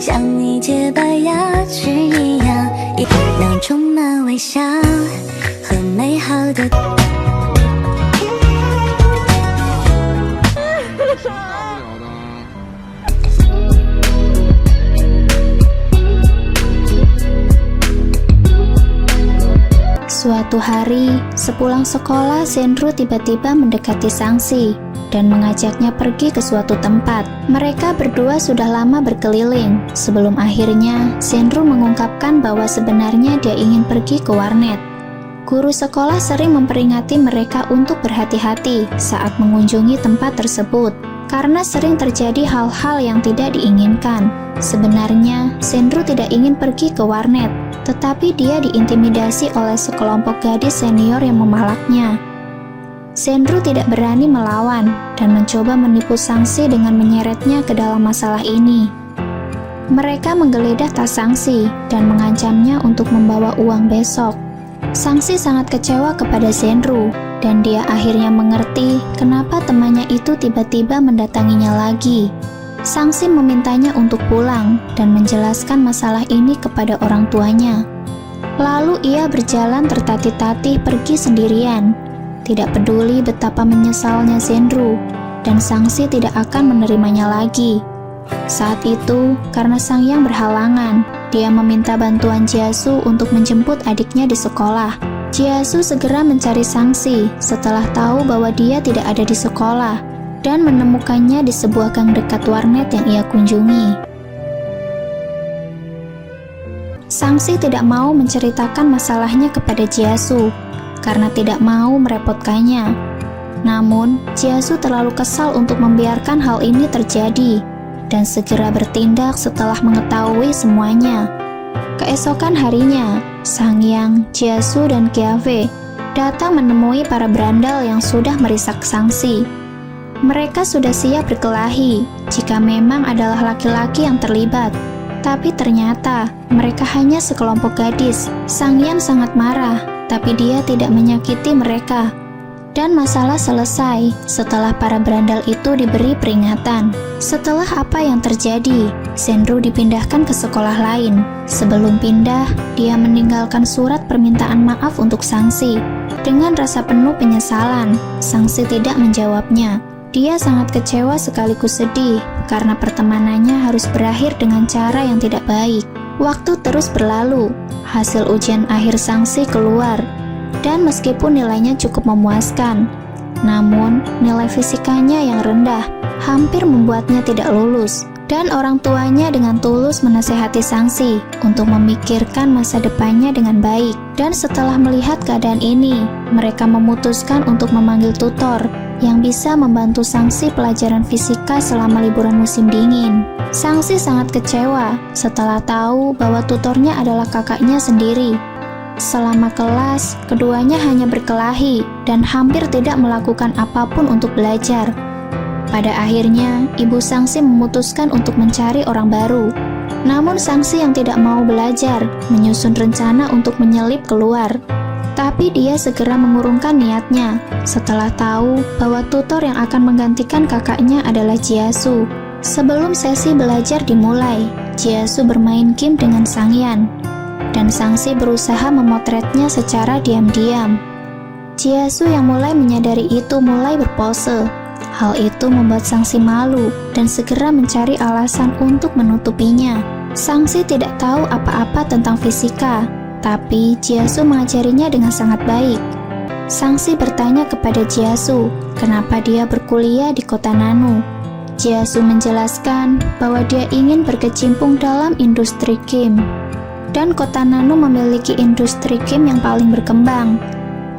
像你洁白牙齿一样，能充满微笑和美好的。Suatu hari, sepulang sekolah, Senru tiba-tiba mendekati Sangsi dan mengajaknya pergi ke suatu tempat. Mereka berdua sudah lama berkeliling, sebelum akhirnya Senru mengungkapkan bahwa sebenarnya dia ingin pergi ke warnet. Guru sekolah sering memperingati mereka untuk berhati-hati saat mengunjungi tempat tersebut, karena sering terjadi hal-hal yang tidak diinginkan. Sebenarnya, Senru tidak ingin pergi ke warnet, tetapi dia diintimidasi oleh sekelompok gadis senior yang memalaknya. Senru tidak berani melawan dan mencoba menipu Sangsi dengan menyeretnya ke dalam masalah ini. Mereka menggeledah tas Sangsi dan mengancamnya untuk membawa uang besok. Sangsi sangat kecewa kepada Senru dan dia akhirnya mengerti kenapa temannya itu tiba-tiba mendatanginya lagi. Sangsi memintanya untuk pulang dan menjelaskan masalah ini kepada orang tuanya. Lalu ia berjalan tertatih-tatih pergi sendirian, tidak peduli betapa menyesalnya Senru, dan Sangsi tidak akan menerimanya lagi. Saat itu, karena Sang Yang berhalangan, dia meminta bantuan Jiasu untuk menjemput adiknya di sekolah. Jiasu segera mencari Sangsi setelah tahu bahwa dia tidak ada di sekolah, dan menemukannya di sebuah gang dekat warnet yang ia kunjungi. Sangsi tidak mau menceritakan masalahnya kepada Jiasu karena tidak mau merepotkannya. Namun, Jiasu terlalu kesal untuk membiarkan hal ini terjadi dan segera bertindak setelah mengetahui semuanya. Keesokan harinya, Sang Yang, Jiasu, dan Kiave datang menemui para berandal yang sudah merisak Sangsi. Mereka sudah siap berkelahi jika memang adalah laki-laki yang terlibat. Tapi ternyata mereka hanya sekelompok gadis. Sang Yang sangat marah, tapi dia tidak menyakiti mereka. Dan masalah selesai setelah para berandal itu diberi peringatan. Setelah apa yang terjadi, Senru dipindahkan ke sekolah lain. Sebelum pindah, dia meninggalkan surat permintaan maaf untuk Sangsi. Dengan rasa penuh penyesalan, Sangsi tidak menjawabnya. Dia sangat kecewa sekaligus sedih karena pertemanannya harus berakhir dengan cara yang tidak baik. Waktu terus berlalu, hasil ujian akhir Sangsi keluar, dan meskipun nilainya cukup memuaskan, namun nilai fisikanya yang rendah hampir membuatnya tidak lulus. Dan orang tuanya dengan tulus menasehati Sangsi untuk memikirkan masa depannya dengan baik. Dan setelah melihat keadaan ini, mereka memutuskan untuk memanggil tutor yang bisa membantu Sangsi pelajaran fisika selama liburan musim dingin. Sangsi sangat kecewa setelah tahu bahwa tutornya adalah kakaknya sendiri. Selama kelas, keduanya hanya berkelahi dan hampir tidak melakukan apapun untuk belajar. Pada akhirnya, ibu Sangsi memutuskan untuk mencari orang baru. Namun Sangsi yang tidak mau belajar menyusun rencana untuk menyelip keluar. Tapi dia segera mengurungkan niatnya setelah tahu bahwa tutor yang akan menggantikan kakaknya adalah Jiasu. Sebelum sesi belajar dimulai, Jiasu bermain game dengan Sang Yan, dan Sangsi berusaha memotretnya secara diam-diam. Jiasu yang mulai menyadari itu mulai berpose. Hal itu membuat Sangsi malu dan segera mencari alasan untuk menutupinya. Sangsi tidak tahu apa-apa tentang fisika, tapi Jiasu mengajarinya dengan sangat baik. Sangsi bertanya kepada Jiasu, kenapa dia berkuliah di kota Nanu. Jiasu menjelaskan bahwa dia ingin berkecimpung dalam industri game, dan kota Nanu memiliki industri game yang paling berkembang.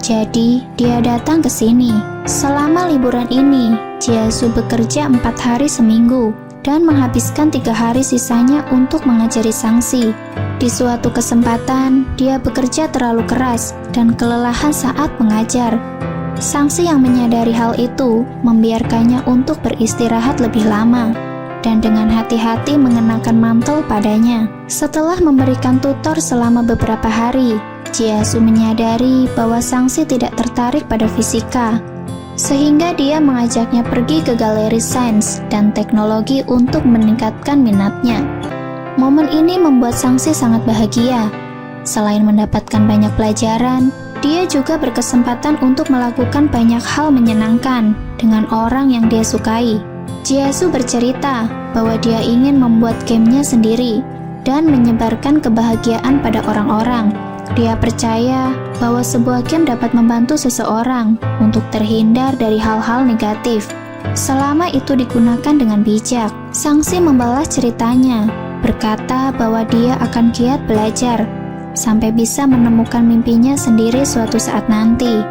Jadi, dia datang ke sini. Selama liburan ini, Jiasu bekerja 4 hari seminggu dan menghabiskan 3 hari sisanya untuk mengajari Sangsi. Di suatu kesempatan, dia bekerja terlalu keras dan kelelahan saat mengajar. Sangsi yang menyadari hal itu membiarkannya untuk beristirahat lebih lama dan dengan hati-hati mengenakan mantel padanya. Setelah memberikan tutor selama beberapa hari, Jiasu menyadari bahwa Sangsi tidak tertarik pada fisika, sehingga dia mengajaknya pergi ke galeri sains dan teknologi untuk meningkatkan minatnya. Momen ini membuat Sangsi sangat bahagia. Selain mendapatkan banyak pelajaran, dia juga berkesempatan untuk melakukan banyak hal menyenangkan dengan orang yang dia sukai. Jiesu bercerita bahwa dia ingin membuat gamenya sendiri dan menyebarkan kebahagiaan pada orang-orang. Dia percaya bahwa sebuah game dapat membantu seseorang untuk terhindar dari hal-hal negatif, selama itu digunakan dengan bijak. Sangsi membalas ceritanya, berkata bahwa dia akan giat belajar sampai bisa menemukan mimpinya sendiri suatu saat nanti.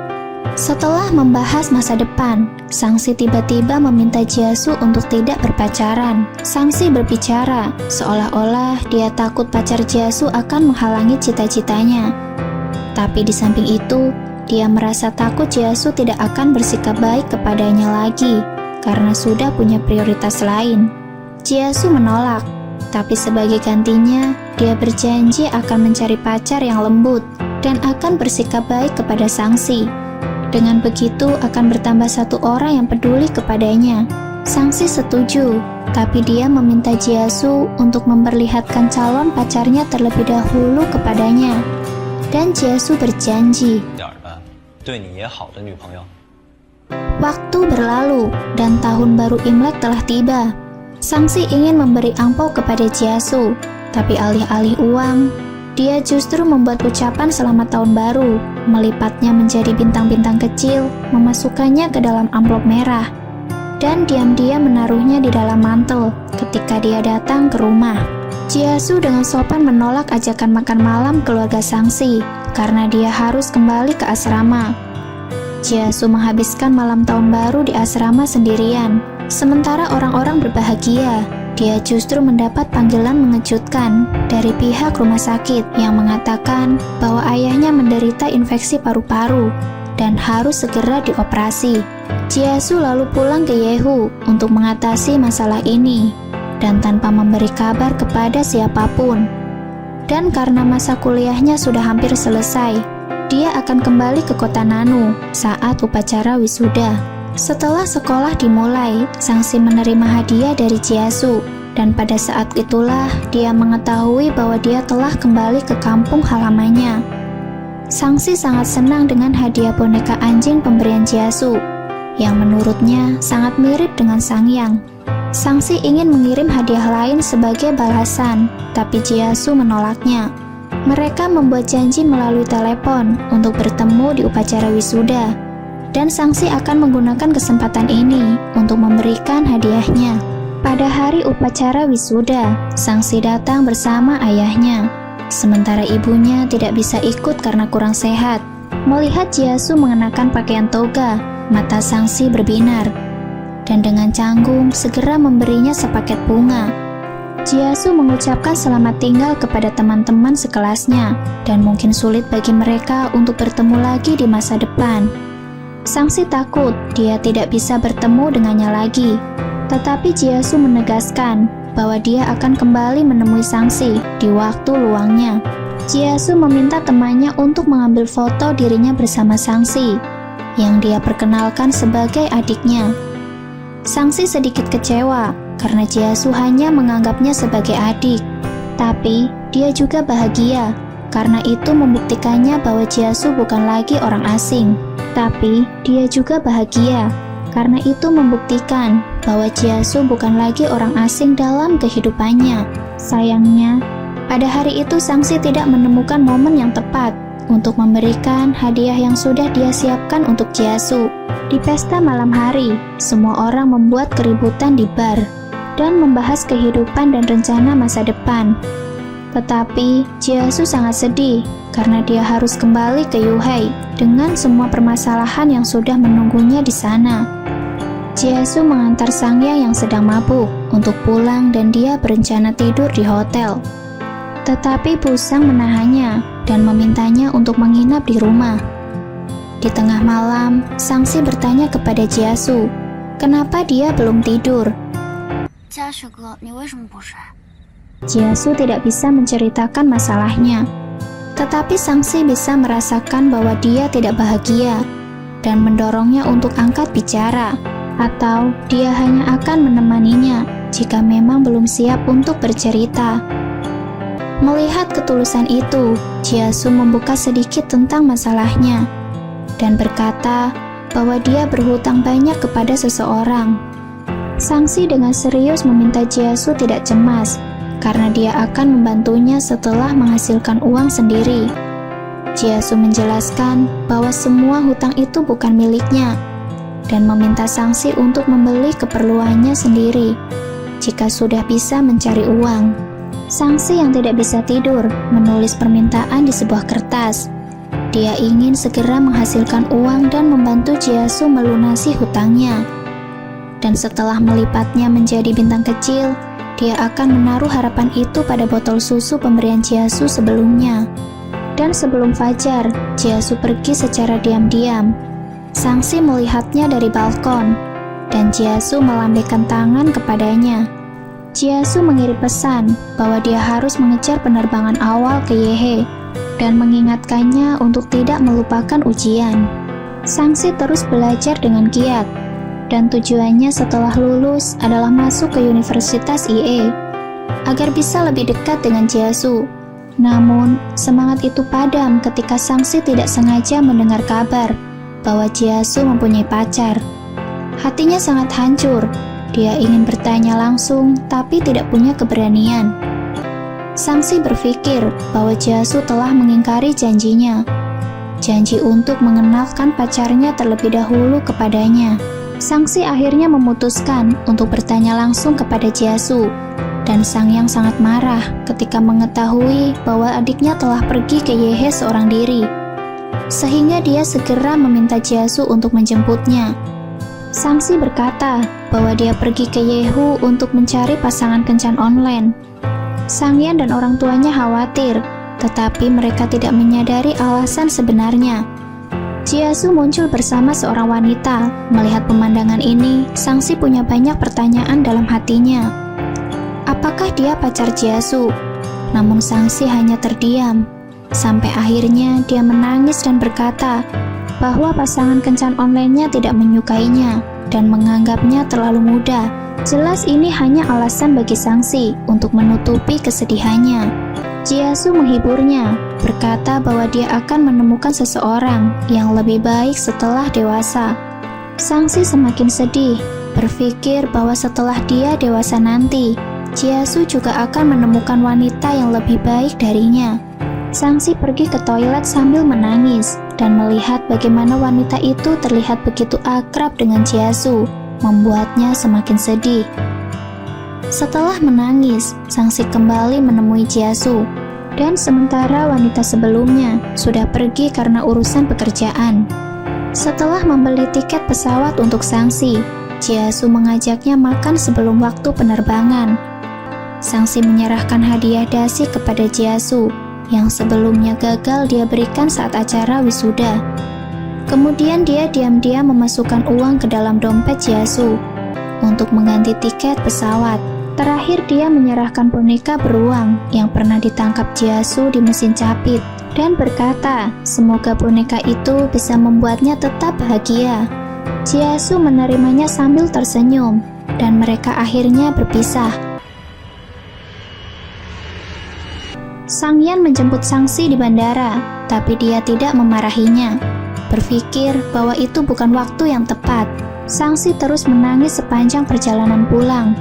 Setelah membahas masa depan, Sangsi tiba-tiba meminta Jiesu untuk tidak berpacaran. Sangsi berbicara seolah-olah dia takut pacar Jiesu akan menghalangi cita-citanya. Tapi di samping itu, dia merasa takut Jiesu tidak akan bersikap baik kepadanya lagi karena sudah punya prioritas lain. Jiesu menolak, tapi sebagai gantinya, dia berjanji akan mencari pacar yang lembut dan akan bersikap baik kepada Sangsi. Dengan begitu akan bertambah satu orang yang peduli kepadanya. Sangsi setuju, tapi dia meminta Jiesu untuk memperlihatkan calon pacarnya terlebih dahulu kepadanya. Dan Jiesu berjanji. Waktu berlalu dan tahun baru Imlek telah tiba. Sangsi ingin memberi angpau kepada Jiesu, tapi alih-alih uang, dia justru membuat ucapan selamat tahun baru, melipatnya menjadi bintang-bintang kecil, memasukkannya ke dalam amplop merah, dan diam-diam menaruhnya di dalam mantel ketika dia datang ke rumah. Jiesu dengan sopan menolak ajakan makan malam keluarga Sangsi karena dia harus kembali ke asrama. Jiesu menghabiskan malam tahun baru di asrama sendirian. Sementara orang-orang berbahagia, dia justru mendapat panggilan mengejutkan dari pihak rumah sakit yang mengatakan bahwa ayahnya menderita infeksi paru-paru dan harus segera dioperasi. Jiesu lalu pulang ke Yehu untuk mengatasi masalah ini dan tanpa memberi kabar kepada siapapun. Dan karena masa kuliahnya sudah hampir selesai, dia akan kembali ke kota Nanu saat upacara wisuda. Setelah sekolah dimulai, Sangsi menerima hadiah dari Jiesu, dan pada saat itulah dia mengetahui bahwa dia telah kembali ke kampung halamannya. Sangsi sangat senang dengan hadiah boneka anjing pemberian Jiesu, yang menurutnya sangat mirip dengan Sangyang. Sangsi ingin mengirim hadiah lain sebagai balasan, tapi Jiesu menolaknya. Mereka membuat janji melalui telepon untuk bertemu di upacara wisuda. Dan Sangsi akan menggunakan kesempatan ini untuk memberikan hadiahnya. Pada hari upacara wisuda, Sangsi datang bersama ayahnya. Sementara ibunya tidak bisa ikut karena kurang sehat. Melihat Jiesu mengenakan pakaian toga, mata Sangsi berbinar. Dan dengan canggung segera memberinya sepaket bunga. Jiesu mengucapkan selamat tinggal kepada teman-teman sekelasnya, dan mungkin sulit bagi mereka untuk bertemu lagi di masa depan. Sangsi takut dia tidak bisa bertemu dengannya lagi, tetapi Jiesu menegaskan bahwa dia akan kembali menemui Sangsi di waktu luangnya. Jiesu meminta temannya untuk mengambil foto dirinya bersama Sangsi, yang dia perkenalkan sebagai adiknya. Sangsi sedikit kecewa karena Jiesu hanya menganggapnya sebagai adik, tapi dia juga bahagia karena itu membuktikannya bahwa Jiesu bukan lagi orang asing. Tapi dia juga bahagia karena itu membuktikan bahwa Jiesu bukan lagi orang asing dalam kehidupannya. Sayangnya, pada hari itu Sangsi tidak menemukan momen yang tepat untuk memberikan hadiah yang sudah dia siapkan untuk Jiesu. Di pesta malam hari, semua orang membuat keributan di bar dan membahas kehidupan dan rencana masa depan. Tetapi Jiesu sangat sedih karena dia harus kembali ke Yuhei dengan semua permasalahan yang sudah menunggunya di sana. Jiesu mengantar Sangyang yang sedang mabuk untuk pulang dan dia berencana tidur di hotel. Tetapi Busang menahannya dan memintanya untuk menginap di rumah. Di tengah malam, Sangsi bertanya kepada Jiesu, kenapa dia belum tidur. Jiesu tidak bisa menceritakan masalahnya, tetapi Sangsi bisa merasakan bahwa dia tidak bahagia dan mendorongnya untuk angkat bicara, atau dia hanya akan menemaninya jika memang belum siap untuk bercerita. Melihat ketulusan itu, Jiasu membuka sedikit tentang masalahnya dan berkata bahwa dia berhutang banyak kepada seseorang. Sangsi dengan serius meminta Jiasu tidak cemas karena dia akan membantunya setelah menghasilkan uang sendiri. Jiasu menjelaskan bahwa semua hutang itu bukan miliknya dan meminta Sangsi untuk membeli keperluannya sendiri jika sudah bisa mencari uang. Sangsi yang tidak bisa tidur menulis permintaan di sebuah kertas. Dia ingin segera menghasilkan uang dan membantu Jiasu melunasi hutangnya. Dan setelah melipatnya menjadi bintang kecil, dia akan menaruh harapan itu pada botol susu pemberian Jiasu sebelumnya. Dan sebelum fajar, Jiasu pergi secara diam-diam. Sangsi melihatnya dari balkon, dan Jiasu melambaikan tangan kepadanya. Jiasu mengirim pesan bahwa dia harus mengejar penerbangan awal ke Yehe dan mengingatkannya untuk tidak melupakan ujian. Sangsi terus belajar dengan giat, dan tujuannya setelah lulus adalah masuk ke Universitas IE agar bisa lebih dekat dengan Jiasu. Namun, semangat itu padam ketika Sangsi tidak sengaja mendengar kabar bahwa Jiasu mempunyai pacar. Hatinya sangat hancur. Dia ingin bertanya langsung, tapi tidak punya keberanian. Sangsi berpikir bahwa Jiasu telah mengingkari janjinya. Janji untuk mengenalkan pacarnya terlebih dahulu kepadanya. Sangsi akhirnya memutuskan untuk bertanya langsung kepada Jiasu. Dan Sangyang sangat marah ketika mengetahui bahwa adiknya telah pergi ke Yehe seorang diri. Sehingga dia segera meminta Jiasu untuk menjemputnya. Sangsi berkata bahwa dia pergi ke Yehu untuk mencari pasangan kencan online. Sangyan dan orang tuanya khawatir, tetapi mereka tidak menyadari alasan sebenarnya. Jiasu muncul bersama seorang wanita. Melihat pemandangan ini, Sangsi punya banyak pertanyaan dalam hatinya. Apakah dia pacar Jiasu? Namun Sangsi hanya terdiam. Sampai akhirnya dia menangis dan berkata bahwa pasangan kencan online-nya tidak menyukainya dan menganggapnya terlalu muda. Jelas ini hanya alasan bagi Sangsi untuk menutupi kesedihannya. Jiasu menghiburnya, berkata bahwa dia akan menemukan seseorang yang lebih baik setelah dewasa. Sangsi semakin sedih, berpikir bahwa setelah dia dewasa nanti, Jiasu juga akan menemukan wanita yang lebih baik darinya. Sangsi pergi ke toilet sambil menangis dan melihat bagaimana wanita itu terlihat begitu akrab dengan Jiasu, membuatnya semakin sedih. Setelah menangis, Sangsi kembali menemui Jiasu, dan sementara wanita sebelumnya sudah pergi karena urusan pekerjaan. Setelah membeli tiket pesawat untuk Sangsi, Jiasu mengajaknya makan sebelum waktu penerbangan. Sangsi menyerahkan hadiah dasi kepada Jiasu yang sebelumnya gagal dia berikan saat acara wisuda. Kemudian dia diam-diam memasukkan uang ke dalam dompet Jiasu untuk mengganti tiket pesawat. Terakhir dia menyerahkan boneka beruang yang pernah ditangkap Jiasu di mesin capit dan berkata semoga boneka itu bisa membuatnya tetap bahagia. Jiasu menerimanya sambil tersenyum dan mereka akhirnya berpisah. Sangyan menjemput Sangsi di bandara, tapi dia tidak memarahinya. Berpikir bahwa itu bukan waktu yang tepat. Sangsi terus menangis sepanjang perjalanan pulang.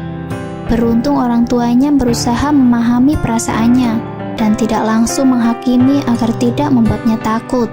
Beruntung orang tuanya berusaha memahami perasaannya dan tidak langsung menghakimi agar tidak membuatnya takut.